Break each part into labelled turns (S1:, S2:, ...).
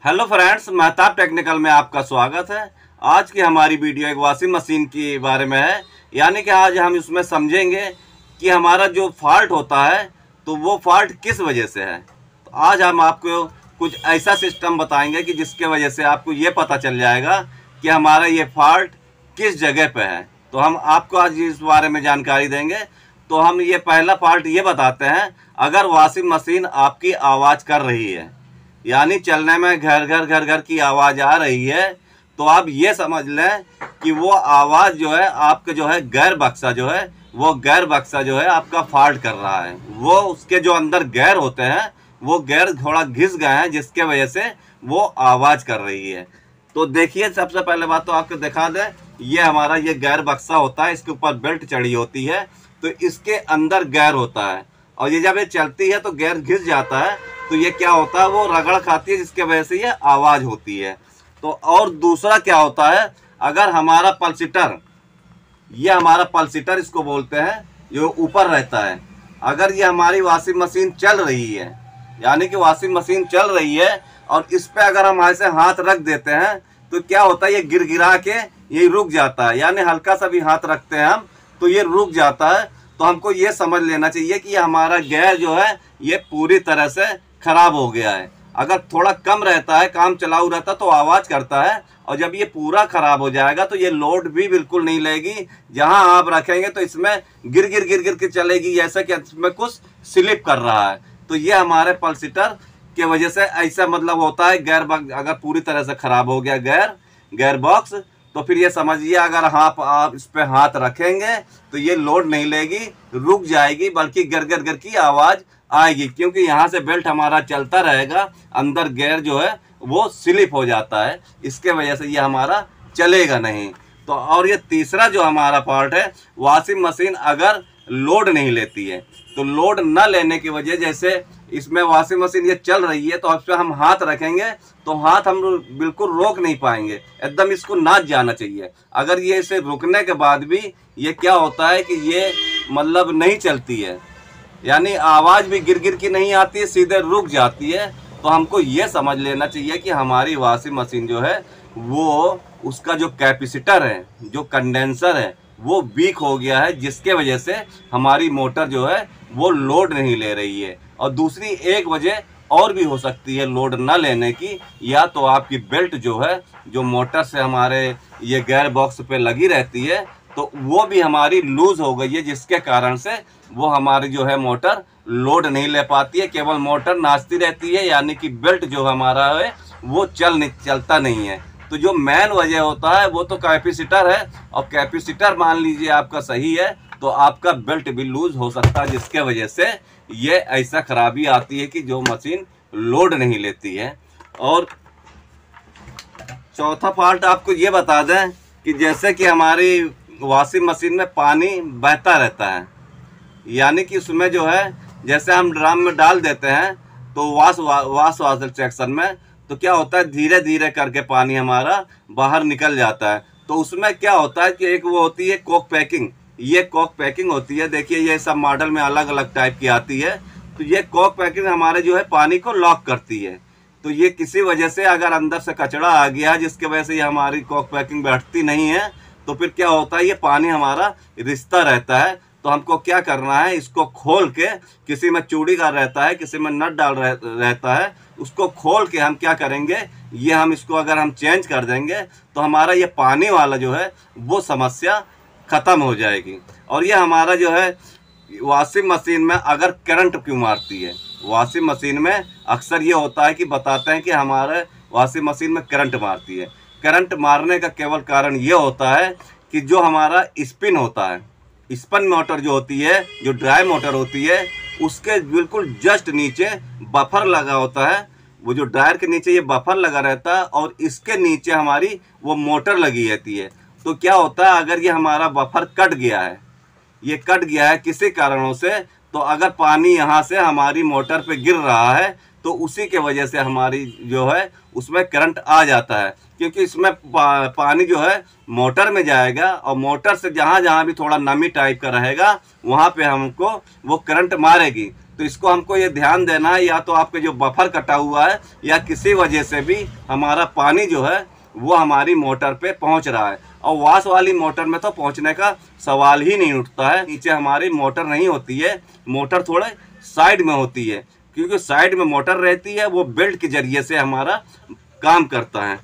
S1: Hello friends, Mehtab technical में आपका स्वागत है। आज की हमारी वीडियो एक वॉशिंग मशीन के बारे में है। यानी कि आज हम इसमें समझेंगे कि हमारा जो फॉल्ट होता है तो वो फॉल्ट किस वजह से है। तो आज हम आपको कुछ ऐसा सिस्टम बताएंगे कि जिसके वजह से आपको ये पता चल जाएगा कि हमारा ये फॉल्ट किस जगह पे है। तो हम आपको आज इस बारे में जानकारी देंगे। तो हम ये पहला फॉल्ट ये बताते हैं, अगर वॉशिंग मशीन आपकी आवाज़ कर रही है, यानी चलने में घर घर की आवाज़ आ रही है, तो आप ये समझ लें कि वो आवाज़ जो है आपके जो है गैर बक्सा जो है वो गैर बक्सा जो है आपका फॉल्ट कर रहा है। वो उसके जो अंदर गैर होते हैं वो गैर थोड़ा घिस गए हैं, जिसके वजह से वो आवाज़ कर रही है। तो देखिए, सबसे पहले बात तो आपको दिखा दें, ये हमारा ये गैर बक्सा होता है, इसके ऊपर बेल्ट चढ़ी होती है, तो इसके अंदर गैर होता है और ये जब ये चलती है तो गैर घिस जाता है, तो ये क्या होता है, वो रगड़ खाती है, जिसके वजह से ये आवाज़ होती है। तो और दूसरा क्या होता है, अगर हमारा पल्सीटर, ये हमारा पल्सीटर इसको बोलते हैं, ये ऊपर रहता है, अगर ये हमारी वॉशिंग मशीन चल रही है, यानी कि वॉशिंग मशीन चल रही है और इस पे अगर हम ऐसे हाथ रख देते हैं तो क्या होता है, ये गिरा के ये रुक जाता है। यानी हल्का सा भी हाथ रखते हैं हम तो ये रुक जाता है। तो हमको ये समझ लेना चाहिए कि हमारा गैर जो है ये पूरी तरह से खराब हो गया है। अगर थोड़ा कम रहता है, काम चलाऊ रहता तो आवाज़ करता है, और जब ये पूरा खराब हो जाएगा तो ये लोड भी बिल्कुल नहीं लेगी। जहां आप रखेंगे तो इसमें गिर गिर के चलेगी, जैसे कि इसमें कुछ स्लिप कर रहा है। तो ये हमारे पल्सीटर के वजह से ऐसा मतलब होता है। गैर बॉक्स अगर पूरी तरह से खराब हो गया, गैर बॉक्स, तो फिर ये समझिए अगर आप इस पे हाथ रखेंगे तो ये लोड नहीं लेगी, रुक जाएगी, बल्कि गर की आवाज़ आएगी, क्योंकि यहाँ से बेल्ट हमारा चलता रहेगा, अंदर गैर जो है वो स्लिप हो जाता है, इसके वजह से ये हमारा चलेगा नहीं। तो और ये तीसरा जो हमारा पार्ट है, वॉशिंग मशीन अगर लोड नहीं लेती है, तो लोड न लेने की वजह, जैसे इसमें वॉशिंग मशीन ये चल रही है तो उस पर हम हाथ रखेंगे तो हाथ हम बिल्कुल रोक नहीं पाएंगे, एकदम इसको नाच जाना चाहिए। अगर ये इसे रुकने के बाद भी ये क्या होता है कि ये मतलब नहीं चलती है, यानी आवाज़ भी गिर की नहीं आती है, सीधे रुक जाती है, तो हमको ये समझ लेना चाहिए कि हमारी वॉशिंग मशीन जो है वो उसका जो कैपेसिटर है, जो कंडेंसर है, वो वीक हो गया है, जिसके वजह से हमारी मोटर जो है वो लोड नहीं ले रही है। और दूसरी एक वजह और भी हो सकती है लोड न लेने की, या तो आपकी बेल्ट जो है, जो मोटर से हमारे ये गैर बॉक्स पे लगी रहती है, तो वो भी हमारी लूज़ हो गई है, जिसके कारण से वो हमारी जो है मोटर लोड नहीं ले पाती है, केवल मोटर नाचती रहती है, यानी कि बेल्ट जो हमारा है वो चलता नहीं है। तो जो मेन वजह होता है वो तो कैपेसिटर है, और कैपेसिटर मान लीजिए आपका सही है तो आपका बेल्ट भी लूज हो सकता है, जिसके वजह से ये ऐसा खराबी आती है कि जो मशीन लोड नहीं लेती है। और चौथा पार्ट आपको ये बता दें कि जैसे कि हमारी वॉशिंग मशीन में पानी बहता रहता है, यानी कि उसमें जो है जैसे हम ड्रम में डाल देते हैं तो वाश सेक्शन में, तो क्या होता है धीरे धीरे करके पानी हमारा बाहर निकल जाता है। तो उसमें क्या होता है कि एक वो होती है कॉक पैकिंग, ये कॉक पैकिंग होती है। देखिए ये सब मॉडल में अलग अलग टाइप की आती है। तो ये कॉक पैकिंग हमारे जो है पानी को लॉक करती है। तो ये किसी वजह से अगर अंदर से कचरा आ गया, जिसके वजह से ये हमारी कॉक पैकिंग बैठती नहीं है, तो फिर क्या होता है, ये पानी हमारा रिश्ता रहता है। तो हमको क्या करना है, इसको खोल के, किसी में चूड़ी का रहता है, किसी में नट डाल रहता है, उसको खोल के हम क्या करेंगे, ये हम इसको अगर हम चेंज कर देंगे तो हमारा ये पानी वाला जो है वो समस्या ख़त्म हो जाएगी। और ये हमारा जो है वॉशिंग मशीन में अगर करंट क्यों मारती है, वॉशिंग मशीन में अक्सर ये होता है कि बताते हैं कि हमारे वॉशिंग मशीन में करंट मारती है। करंट मारने का केवल कारण ये होता है कि जो हमारा स्पिन होता है, स्पिन मोटर जो होती है, जो ड्राई मोटर होती है, उसके बिल्कुल जस्ट नीचे बफर लगा होता है। वो जो ड्रायर के नीचे ये बफर लगा रहता है और इसके नीचे हमारी वो मोटर लगी रहती है। तो क्या होता है, अगर ये हमारा बफर कट गया है, ये कट गया है किसी कारणों से, तो अगर पानी यहाँ से हमारी मोटर पे गिर रहा है तो उसी के वजह से हमारी जो है उसमें करंट आ जाता है, क्योंकि इसमें पानी जो है मोटर में जाएगा और मोटर से जहाँ जहाँ भी थोड़ा नमी टाइप का रहेगा वहाँ पे हमको वो करंट मारेगी। तो इसको हमको ये ध्यान देना है, या तो आपके जो बफर कटा हुआ है या किसी वजह से भी हमारा पानी जो है वो हमारी मोटर पे पहुंच रहा है। और वाश वाली मोटर में तो पहुंचने का सवाल ही नहीं उठता है। नीचे हमारी मोटर नहीं होती है, मोटर थोड़े साइड में होती है, क्योंकि साइड में मोटर रहती है, वो बेल्ट के जरिए से हमारा काम करता है।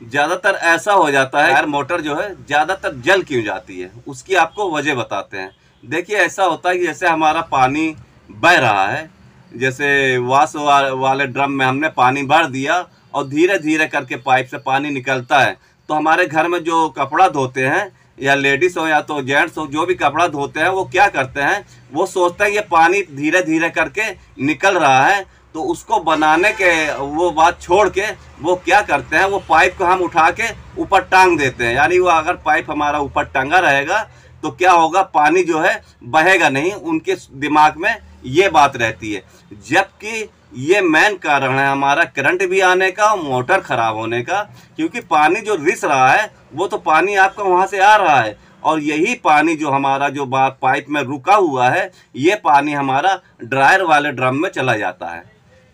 S1: ज़्यादातर ऐसा हो जाता है यार, मोटर जो है ज़्यादातर जल क्यों जाती है, उसकी आपको वजह बताते हैं। देखिए ऐसा होता है कि जैसे हमारा पानी बह रहा है, जैसे वाश वाले ड्रम में हमने पानी भर दिया और धीरे धीरे करके पाइप से पानी निकलता है, तो हमारे घर में जो कपड़ा धोते हैं, या लेडीज़ हो या तो जेंट्स हो, जो भी कपड़ा धोते हैं वो क्या करते हैं, वो सोचते हैं ये पानी धीरे धीरे करके निकल रहा है, तो उसको बनाने के वो बात छोड़ के वो क्या करते हैं, वो पाइप को हम उठा के ऊपर टांग देते हैं। यानी वो अगर पाइप हमारा ऊपर टंगा रहेगा तो क्या होगा, पानी जो है बहेगा नहीं। उनके दिमाग में ये बात रहती है, जबकि ये मेन कारण है हमारा करंट भी आने का और मोटर ख़राब होने का। क्योंकि पानी जो रिस रहा है वो तो पानी आपका वहाँ से आ रहा है, और यही पानी जो हमारा जो पाइप में रुका हुआ है, ये पानी हमारा ड्रायर वाले ड्रम में चला जाता है।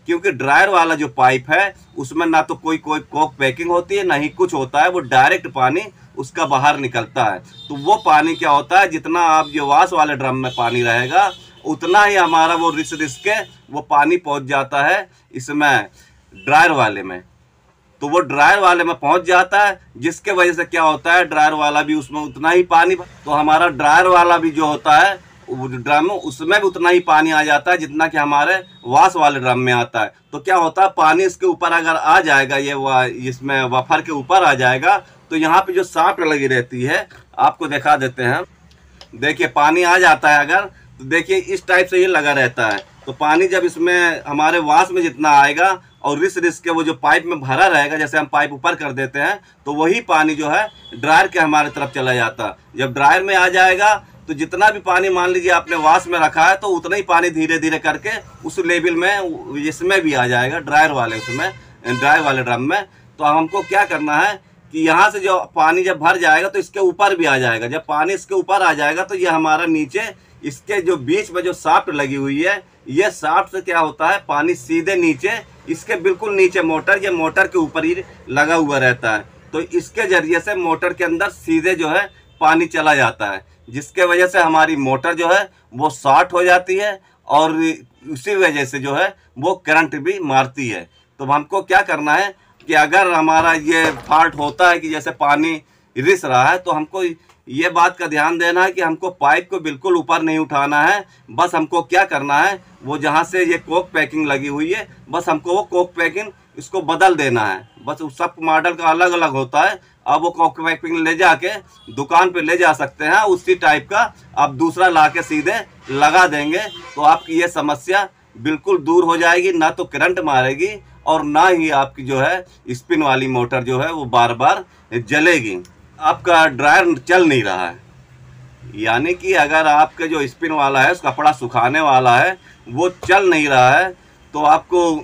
S1: क्योंकि ड्रायर वाला जो पाइप है उसमें ना तो कोई कोक पैकिंग होती है, ना ही कुछ होता है, वो डायरेक्ट पानी उसका बाहर निकलता है। तो वो पानी क्या होता है, जितना आप जो वाश वाले ड्रम में पानी रहेगा उतना ही हमारा वो रिस के वो पानी पहुंच जाता है इसमें ड्रायर वाले में। तो वो ड्रायर वाले में पहुंच जाता है, जिसके वजह से क्या होता है, ड्रायर वाला भी उसमें उतना ही पानी, तो हमारा ड्रायर वाला भी जो होता है ड्रम, उसमें भी उतना ही पानी आ जाता है जितना कि हमारे वाश वाले ड्रम में आता है। तो क्या होता है, पानी इसके ऊपर अगर आ जाएगा, ये इसमें वफर के ऊपर आ जाएगा, तो यहाँ पे जो सांप लगी रहती है, आपको दिखा देते हैं। देखिए पानी आ जाता है अगर, तो देखिए इस टाइप से ये लगा रहता है। तो पानी जब इसमें हमारे वाश में जितना आएगा और रिस के वो जो पाइप में भरा रहेगा, जैसे हम पाइप ऊपर कर देते हैं, तो वही पानी जो है ड्रायर के हमारे तरफ चला जाता है। जब ड्रायर में आ जाएगा तो जितना भी पानी मान लीजिए आपने वाश में रखा है, तो उतना ही पानी धीरे धीरे करके उस लेवल में इसमें भी आ जाएगा, ड्रायर वाले उसमें, ड्रायर वाले ड्रम में। तो हमको क्या करना है कि यहाँ से जो पानी जब भर जाएगा तो इसके ऊपर भी आ जाएगा। जब पानी इसके ऊपर आ जाएगा तो ये हमारा नीचे इसके जो बीच में जो शाफ्ट लगी हुई है, ये शाफ्ट से क्या होता है, पानी सीधे नीचे, इसके बिल्कुल नीचे मोटर, ये मोटर के ऊपर ही लगा हुआ रहता है। तो इसके जरिए से मोटर के अंदर सीधे जो है पानी चला जाता है, जिसके वजह से हमारी मोटर जो है वो शॉर्ट हो जाती है, और उसी वजह से जो है वो करंट भी मारती है। तो हमको क्या करना है कि अगर हमारा ये फॉल्ट होता है कि जैसे पानी रिस रहा है, तो हमको ये बात का ध्यान देना है कि हमको पाइप को बिल्कुल ऊपर नहीं उठाना है। बस हमको क्या करना है, वो जहाँ से ये कोक पैकिंग लगी हुई है, बस हमको वो कोक पैकिंग इसको बदल देना है। बस उस सब मॉडल का अलग अलग होता है। अब वो कोक पैकिंग ले जाके दुकान पे ले जा सकते हैं, उसी टाइप का आप दूसरा ला के सीधे लगा देंगे, तो आपकी ये समस्या बिल्कुल दूर हो जाएगी। ना तो करंट मारेगी और ना ही आपकी जो है स्पिन वाली मोटर जो है वो बार बार जलेगी। आपका ड्रायर चल नहीं रहा है, यानी कि अगर आपके जो स्पिन वाला है, कपड़ा सुखाने वाला है, वो चल नहीं रहा है, तो आपको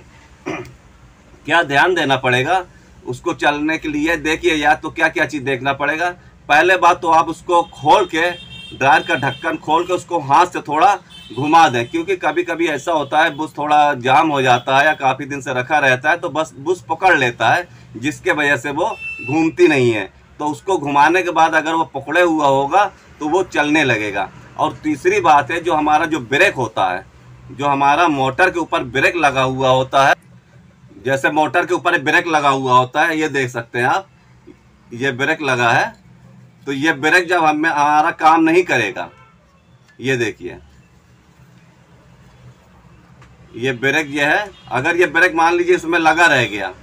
S1: क्या ध्यान देना पड़ेगा उसको चलने के लिए। देखिए या तो क्या क्या चीज़ देखना पड़ेगा। पहले बात तो आप उसको खोल के, ड्रायर का ढक्कन खोल के उसको हाथ से थोड़ा घुमा दें, क्योंकि कभी कभी ऐसा होता है बुश थोड़ा जाम हो जाता है या काफ़ी दिन से रखा रहता है, तो बस बुश पकड़ लेता है, जिसके वजह से वो घूमती नहीं है। तो उसको घुमाने के बाद अगर वो पकड़े हुआ होगा तो वो चलने लगेगा। और तीसरी बात है, जो हमारा जो ब्रेक होता है, जो हमारा मोटर के ऊपर ब्रेक लगा हुआ होता है, जैसे मोटर के ऊपर ब्रेक लगा हुआ होता है, ये देख सकते हैं आप, ये ब्रेक लगा है, तो ये ब्रेक जब हमारा काम नहीं करेगा, ये देखिए ये ब्रेक ये है, अगर ये ब्रेक मान लीजिए इसमें लगा रह गया,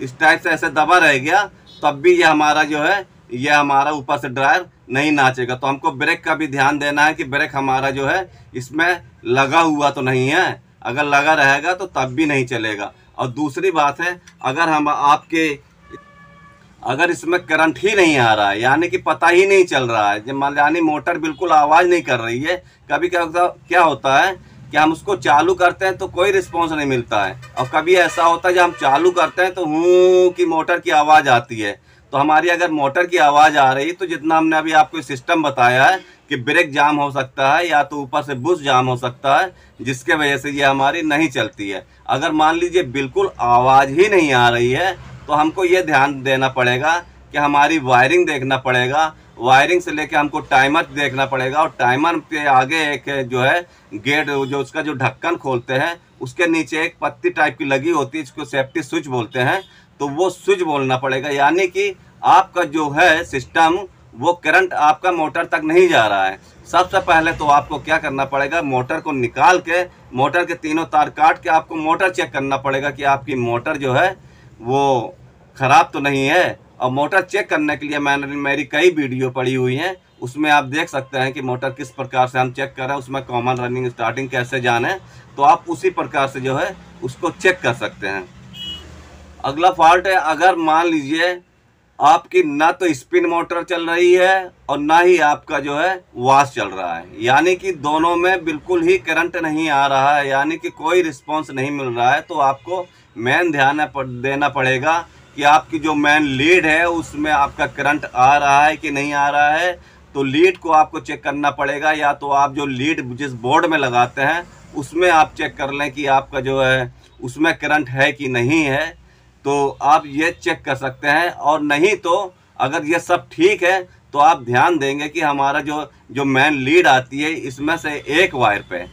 S1: इस टाइप से ऐसे दबा रह गया, तब भी ये हमारा जो है, ये हमारा ऊपर से ड्रायर नहीं नाचेगा। तो हमको ब्रेक का भी ध्यान देना है कि ब्रेक हमारा जो है इसमें लगा हुआ तो नहीं है। अगर लगा रहेगा तो तब भी नहीं चलेगा। और दूसरी बात है, अगर इसमें करंट ही नहीं आ रहा है, यानी कि पता ही नहीं चल रहा है, यानी मोटर बिल्कुल आवाज़ नहीं कर रही है, कभी क्या होता है कि हम उसको चालू करते हैं तो कोई रिस्पॉन्स नहीं मिलता है, और कभी ऐसा होता है जब हम चालू करते हैं तो हूँ की मोटर की आवाज़ आती है। तो हमारी अगर मोटर की आवाज़ आ रही, तो जितना हमने अभी आपको सिस्टम बताया है कि ब्रेक जाम हो सकता है या तो ऊपर से बुश जाम हो सकता है, जिसके वजह से ये हमारी नहीं चलती है। अगर मान लीजिए बिल्कुल आवाज़ ही नहीं आ रही है, तो हमको ये ध्यान देना पड़ेगा कि हमारी वायरिंग देखना पड़ेगा। वायरिंग से लेके हमको टाइमर देखना पड़ेगा, और टाइमर के आगे एक जो है गेट, जो उसका जो ढक्कन खोलते हैं, उसके नीचे एक पत्ती टाइप की लगी होती है, जिसको सेफ्टी स्विच बोलते हैं। तो वो स्विच बोलना पड़ेगा, यानी कि आपका जो है सिस्टम, वो करंट आपका मोटर तक नहीं जा रहा है। सबसे पहले तो आपको क्या करना पड़ेगा, मोटर को निकाल के, मोटर के तीनों तार काट के आपको मोटर चेक करना पड़ेगा कि आपकी मोटर जो है वो ख़राब तो नहीं है। और मोटर चेक करने के लिए मेरी कई वीडियो पड़ी हुई हैं, उसमें आप देख सकते हैं कि मोटर किस प्रकार से हम चेक कर रहे हैं, उसमें कॉमन रनिंग स्टार्टिंग कैसे जाने, तो आप उसी प्रकार से जो है उसको चेक कर सकते हैं। अगला फॉल्ट है, अगर मान लीजिए आपकी ना तो स्पिन मोटर चल रही है और ना ही आपका जो है वाश चल रहा है, यानी कि दोनों में बिल्कुल ही करंट नहीं आ रहा है, यानी कि कोई रिस्पांस नहीं मिल रहा है, तो आपको मेन ध्यान देना पड़ेगा कि आपकी जो मेन लीड है उसमें आपका करंट आ रहा है कि नहीं आ रहा है। तो लीड को आपको चेक करना पड़ेगा, या तो आप जो लीड जिस बोर्ड में लगाते हैं उसमें आप चेक कर लें कि आपका जो है उसमें करंट है कि नहीं है, तो आप ये चेक कर सकते हैं। और नहीं तो अगर ये सब ठीक है, तो आप ध्यान देंगे कि हमारा जो मेन लीड आती है, इसमें से एक वायर पे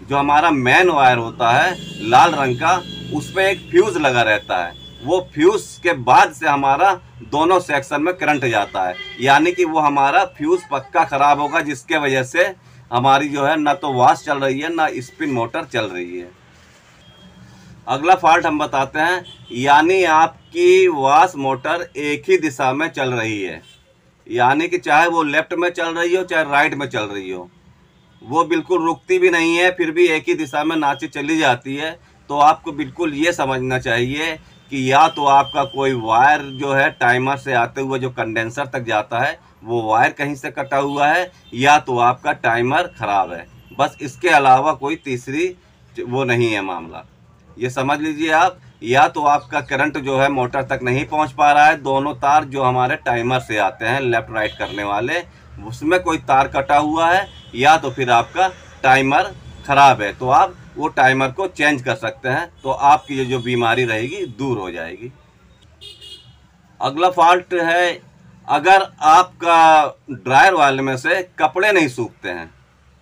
S1: जो हमारा मेन वायर होता है लाल रंग का, उसमें एक फ्यूज़ लगा रहता है। वो फ्यूज़ के बाद से हमारा दोनों सेक्शन में करंट जाता है, यानी कि वो हमारा फ्यूज़ पक्का ख़राब होगा, जिसके वजह से हमारी जो है ना तो वाश चल रही है ना स्पिन मोटर चल रही है। अगला फॉल्ट हम बताते हैं, यानी आपकी वाश मोटर एक ही दिशा में चल रही है, यानी कि चाहे वो लेफ्ट में चल रही हो चाहे राइट में चल रही हो, वो बिल्कुल रुकती भी नहीं है, फिर भी एक ही दिशा में नाचे चली जाती है। तो आपको बिल्कुल ये समझना चाहिए कि या तो आपका कोई वायर जो है टाइमर से आते हुए जो कंडेंसर तक जाता है, वो वायर कहीं से कटा हुआ है, या तो आपका टाइमर ख़राब है। बस इसके अलावा कोई तीसरी वो नहीं है मामला, ये समझ लीजिए आप। या तो आपका करंट जो है मोटर तक नहीं पहुंच पा रहा है, दोनों तार जो हमारे टाइमर से आते हैं लेफ़्ट राइट करने वाले, उसमें कोई तार कटा हुआ है, या तो फिर आपका टाइमर ख़राब है। तो आप वो टाइमर को चेंज कर सकते हैं, तो आपकी ये जो बीमारी रहेगी दूर हो जाएगी। अगला फॉल्ट है, अगर आपका ड्रायर वाले में से कपड़े नहीं सूखते हैं,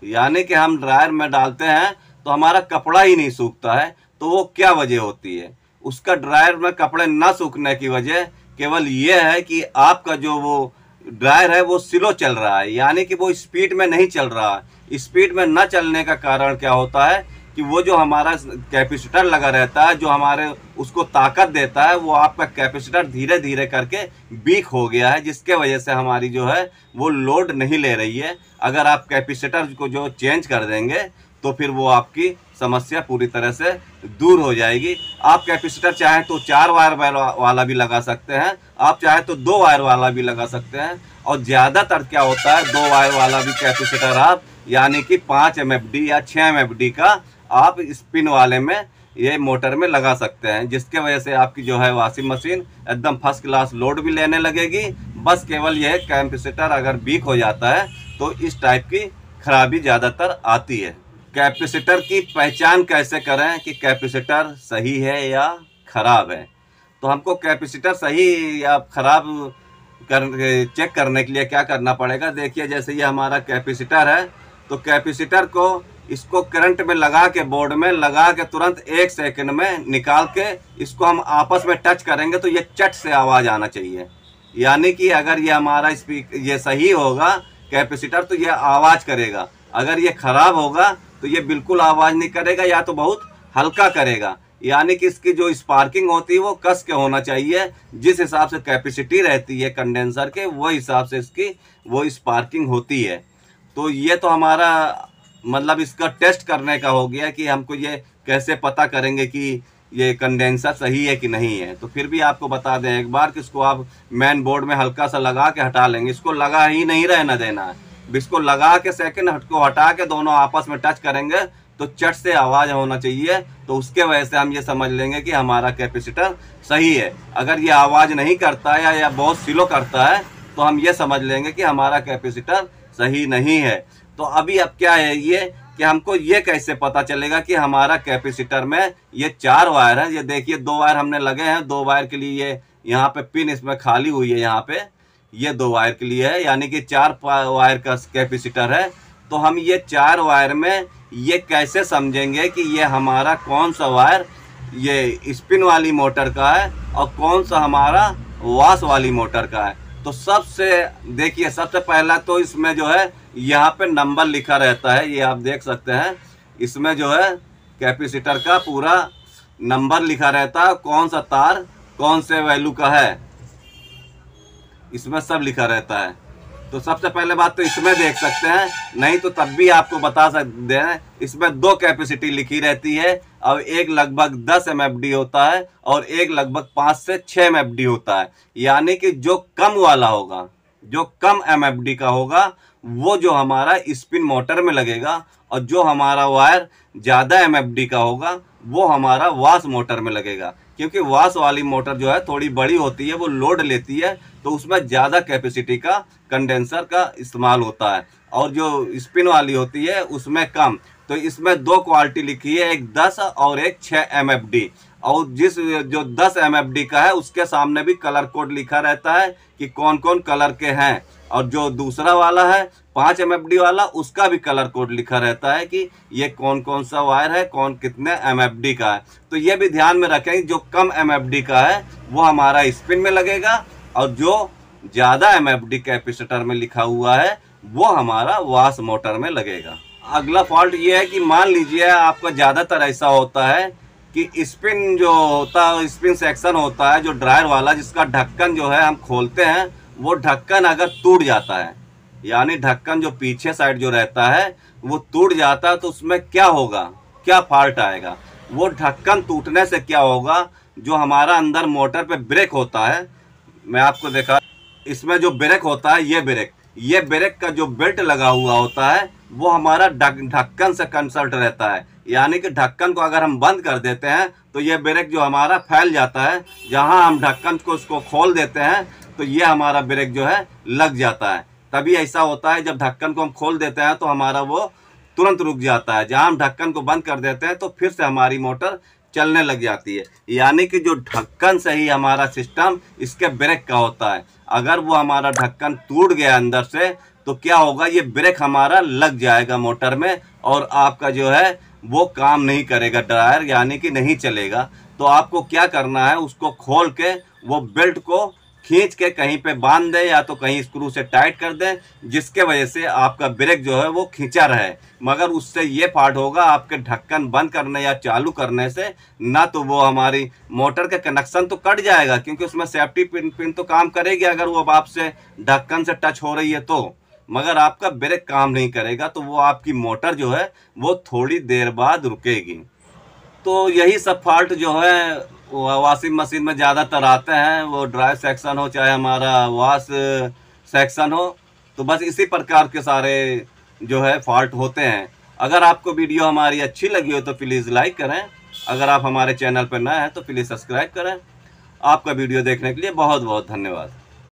S1: यानी कि हम ड्रायर में डालते हैं तो हमारा कपड़ा ही नहीं सूखता है, तो वो क्या वजह होती है? उसका ड्रायर में कपड़े ना सूखने की वजह केवल ये है कि आपका जो वो ड्रायर है वो स्लो चल रहा है, यानी कि वो स्पीड में नहीं चल रहा है। स्पीड में न चलने का कारण क्या होता है कि वो जो हमारा कैपेसिटर लगा रहता है, जो हमारे उसको ताकत देता है, वो आपका कैपेसिटर धीरे धीरे करके वीक हो गया है, जिसके वजह से हमारी जो है वो लोड नहीं ले रही है। अगर आप कैपेसिटर को जो चेंज कर देंगे, तो फिर वो आपकी समस्या पूरी तरह से दूर हो जाएगी। आप कैपेसिटर चाहें तो 4 वायर वाला भी लगा सकते हैं, आप चाहें तो 2 वायर वाला भी लगा सकते हैं, और ज़्यादातर क्या होता है 2 वायर वाला भी कैपेसिटर आप, यानी कि 5 MFD या 6 MFD का आप स्पिन वाले में ये मोटर में लगा सकते हैं, जिसके वजह से आपकी जो है वॉशिंग मशीन एकदम फर्स्ट क्लास लोड भी लेने लगेगी। बस केवल यह कैपेसिटर अगर वीक हो जाता है तो इस टाइप की खराबी ज़्यादातर आती है। कैपेसिटर की पहचान कैसे करें कि कैपेसिटर सही है या ख़राब है? तो हमको कैपेसिटर सही या ख़राब चेक करने के लिए क्या करना पड़ेगा? देखिए, जैसे ये हमारा कैपेसिटर है, तो कैपेसिटर को इसको करंट में लगा के, बोर्ड में लगा के तुरंत 1 सेकंड में निकाल के इसको हम आपस में टच करेंगे तो ये चट से आवाज़ आना चाहिए। यानी कि अगर ये हमारा ये सही होगा कैपेसिटर तो ये आवाज़ करेगा, अगर ये ख़राब होगा तो ये बिल्कुल आवाज़ नहीं करेगा या तो बहुत हल्का करेगा। यानी कि इसकी जो स्पार्किंग होती है वो कस के होना चाहिए, जिस हिसाब से कैपेसिटी रहती है कंडेंसर के, वो हिसाब से इसकी वो स्पार्किंग होती है। तो ये तो हमारा मतलब इसका टेस्ट करने का हो गया कि हमको ये कैसे पता करेंगे कि ये कंडेंसर सही है कि नहीं है। तो फिर भी आपको बता दें एक बार कि इसको आप मेन बोर्ड में हल्का सा लगा के हटा लेंगे, इसको लगा ही नहीं रहना देना है। इसको लगा के सेकंड को हटा के दोनों आपस में टच करेंगे तो चट से आवाज़ होना चाहिए, तो उसके वजह से हम ये समझ लेंगे कि हमारा कैपेसिटर सही है। अगर ये आवाज़ नहीं करता है या बहुत स्लो करता है तो हम ये समझ लेंगे कि हमारा कैपेसिटर सही नहीं है। तो अभी अब क्या है ये कि हमको ये कैसे पता चलेगा कि हमारा कैपेसिटर में ये 4 वायर है। ये देखिए 2 वायर हमने लगे हैं, 2 वायर के लिए ये यहाँ पे पिन इसमें खाली हुई है, यहाँ पे ये 2 वायर के लिए है, यानी कि 4 वायर का कैपेसिटर है। तो हम ये 4 वायर में ये कैसे समझेंगे कि ये हमारा कौन सा वायर ये स्पिन वाली मोटर का है और कौन सा हमारा वाश वाली मोटर का है। तो सबसे देखिए, सबसे पहला तो इसमें जो है यहाँ पे नंबर लिखा रहता है, ये आप देख सकते हैं। इसमें जो है कैपेसिटर का पूरा नंबर लिखा रहता है, कौन सा तार कौन से वैल्यू का है, इसमें सब लिखा रहता है। तो सबसे पहले बात तो इसमें देख सकते हैं, नहीं तो तब भी आपको बता सकते हैं। इसमें 2 कैपेसिटी लिखी रहती है और एक लगभग 10 MFD होता है और एक लगभग 5 से 6 MFD होता है। यानी कि जो कम वाला होगा, जो कम MFD का होगा, वो जो हमारा स्पिन मोटर में लगेगा, और जो हमारा वायर ज़्यादा MFD का होगा वो हमारा वाश मोटर में लगेगा। क्योंकि वाश वाली मोटर जो है थोड़ी बड़ी होती है, वो लोड लेती है, तो उसमें ज़्यादा कैपेसिटी का कंडेंसर का इस्तेमाल होता है, और जो स्पिन वाली होती है उसमें कम। तो इसमें 2 क्वालिटी लिखी है, एक 10 और एक 6 MFD। और जो 10 MFD का है उसके सामने भी कलर कोड लिखा रहता है कि कौन कौन कलर के हैं, और जो दूसरा वाला है 5 MFD वाला, उसका भी कलर कोड लिखा रहता है कि ये कौन कौन सा वायर है, कौन कितने MFD का है। तो ये भी ध्यान में रखें, जो कम MFD का है वो हमारा स्पिन में लगेगा, और जो ज़्यादा MFD कैपेसिटर में लिखा हुआ है वो हमारा वाश मोटर में लगेगा। अगला फॉल्ट ये है कि मान लीजिए आपका ज़्यादातर ऐसा होता है कि स्पिन जो होता है, स्पिन सेक्शन होता है जो ड्रायर वाला, जिसका ढक्कन जो है हम खोलते हैं, वो ढक्कन अगर टूट जाता है, यानी ढक्कन जो पीछे साइड जो रहता है वो टूट जाता है, तो उसमें क्या होगा, क्या फॉल्ट आएगा। वो ढक्कन टूटने से क्या होगा, जो हमारा अंदर मोटर पे ब्रेक होता है, मैं आपको देखा, इसमें जो ब्रेक होता है, ये ब्रेक का जो बेल्ट लगा हुआ होता है वो हमारा ढक्कन से कंसल्ट रहता है। यानी कि ढक्कन को अगर हम बंद कर देते हैं तो ये ब्रेक जो हमारा फैल जाता है, जहां हम ढक्कन को उसको खोल देते हैं तो ये हमारा ब्रेक जो है लग जाता है। तभी ऐसा होता है, जब ढक्कन को हम खोल देते हैं तो हमारा वो तुरंत रुक जाता है, जहां हम ढक्कन को बंद कर देते हैं तो फिर से हमारी मोटर चलने लग जाती है। यानी कि जो ढक्कन से ही हमारा सिस्टम इसके ब्रेक का होता है। अगर वो हमारा ढक्कन टूट गया अंदर से तो क्या होगा, ये ब्रेक हमारा लग जाएगा मोटर में, और आपका जो है वो काम नहीं करेगा ड्रायर, यानी कि नहीं चलेगा। तो आपको क्या करना है, उसको खोल के वो बेल्ट को खींच के कहीं पे बांध दें या तो कहीं स्क्रू से टाइट कर दें, जिसके वजह से आपका ब्रेक जो है वो खींचा रहे। मगर उससे ये फॉल्ट होगा आपके ढक्कन बंद करने या चालू करने से, ना तो वो हमारी मोटर के कनेक्शन तो कट जाएगा, क्योंकि उसमें सेफ्टी पिन तो काम करेगी अगर वो आपसे ढक्कन से टच हो रही है तो, मगर आपका ब्रेक काम नहीं करेगा, तो वो आपकी मोटर जो है वो थोड़ी देर बाद रुकेगी। तो यही सब फॉल्ट जो है वॉशिंग मशीन में ज़्यादातर आते हैं, वो ड्राई सेक्शन हो चाहे हमारा वॉश सेक्शन हो, तो बस इसी प्रकार के सारे जो है फॉल्ट होते हैं। अगर आपको वीडियो हमारी अच्छी लगी हो तो प्लीज़ लाइक करें, अगर आप हमारे चैनल पर नए हैं तो प्लीज़ सब्सक्राइब करें। आपका वीडियो देखने के लिए बहुत बहुत धन्यवाद।